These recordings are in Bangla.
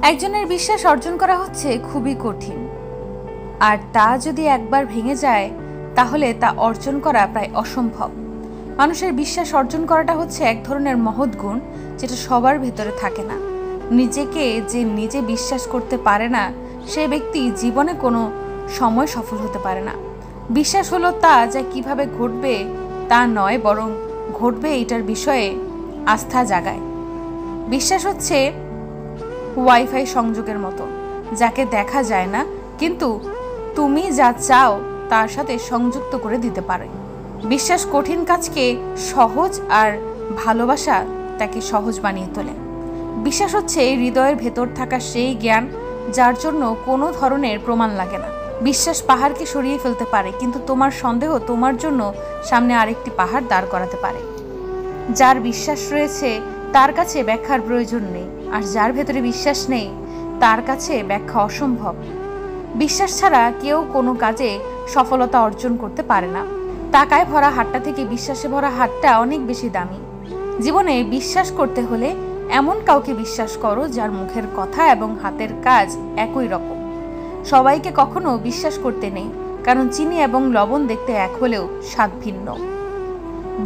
একজনের বিশ্বাস অর্জন করা হচ্ছে খুবই কঠিন, আর তা যদি একবার ভেঙে যায় তাহলে তা অর্জন করা প্রায় অসম্ভব। মানুষের বিশ্বাস অর্জন করাটা হচ্ছে এক ধরনের মহৎ গুণ, যেটা সবার ভেতরে থাকে না। নিজেকে যে নিজে বিশ্বাস করতে পারে না, সে ব্যক্তি জীবনে কোনো সময় সফল হতে পারে না। বিশ্বাস হলো তা যা কিভাবে ঘটবে তা নয়, বরং ঘটবে এটার বিষয়ে আস্থা জাগায়। বিশ্বাস হচ্ছে ওয়াইফাই সংযোগের মতো, যাকে দেখা যায় না কিন্তু তুমি যা চাও তার সাথে সংযুক্ত করে দিতে পারে। বিশ্বাস কঠিন কাজকে সহজ আর ভালোবাসা তাকে সহজ বানিয়ে তোলে। বিশ্বাস হচ্ছে হৃদয়ের ভেতর থাকা সেই জ্ঞান যার জন্য কোনো ধরনের প্রমাণ লাগে না। বিশ্বাস পাহাড়কে সরিয়ে ফেলতে পারে, কিন্তু তোমার সন্দেহ তোমার জন্য সামনে আরেকটি পাহাড় দাঁড় করাতে পারে। যার বিশ্বাস রয়েছে তার কাছে ব্যাখ্যার প্রয়োজন নেই, আর যার ভেতরে বিশ্বাস নেই তার কাছে ব্যাখ্যা অসম্ভব। বিশ্বাস ছাড়া কেউ কোনো কাজে সফলতা অর্জন করতে পারে না। টাকায় ভরা হাটটা থেকে বিশ্বাসে ভরা হাটটা অনেক বেশি দামি। জীবনে বিশ্বাস করতে হলে এমন কাউকে বিশ্বাস করো যার মুখের কথা এবং হাতের কাজ একই রকম। সবাইকে কখনো বিশ্বাস করতে নেই, কারণ চিনি এবং লবণ দেখতে এক হলেও স্বাদ ভিন্ন।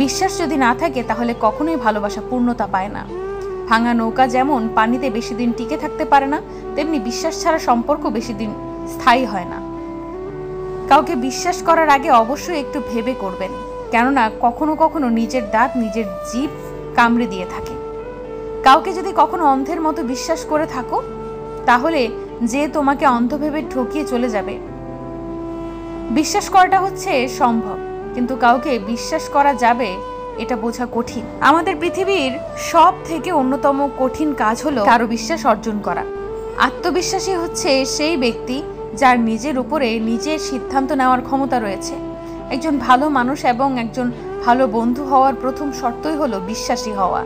বিশ্বাস যদি না থাকে তাহলে কখনোই ভালোবাসা পূর্ণতা পায় না। ভাঙা নৌকা যেমন পানিতে বেশি দিন টিকে থাকতে পারে না, তেমনি বিশ্বাস ছাড়া সম্পর্ক বেশি দিন স্থায়ী হয় না। কাউকে বিশ্বাস করার আগে অবশ্যই একটু ভেবে করবেন, কেননা কখনো কখনো নিজের দাঁত নিজের জিভ কামড়ে দিয়ে থাকে। কাউকে যদি কখনো অন্ধের মতো বিশ্বাস করে থাকো, তাহলে যে তোমাকে অন্ধ ভেবে ঠকিয়ে চলে যাবে। বিশ্বাস করাটা হচ্ছে সম্ভব, কিন্তু কাউকে বিশ্বাস করা যাবে এটা বোঝা কঠিন। আমাদের পৃথিবীর সব থেকে অন্যতম কঠিন কাজ হলো কারো বিশ্বাস অর্জন করা। আত্মবিশ্বাসী হচ্ছে সেই ব্যক্তি যার নিজের উপরে নিজের সিদ্ধান্ত নেওয়ার ক্ষমতা রয়েছে। একজন ভালো মানুষ এবং একজন ভালো বন্ধু হওয়ার প্রথম শর্তই হলো বিশ্বাসী হওয়া।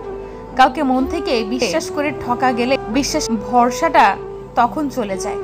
কাউকে মন থেকে বিশ্বাস করে ঠকা গেলে বিশ্বাস ভরসাটা তখন চলে যায়।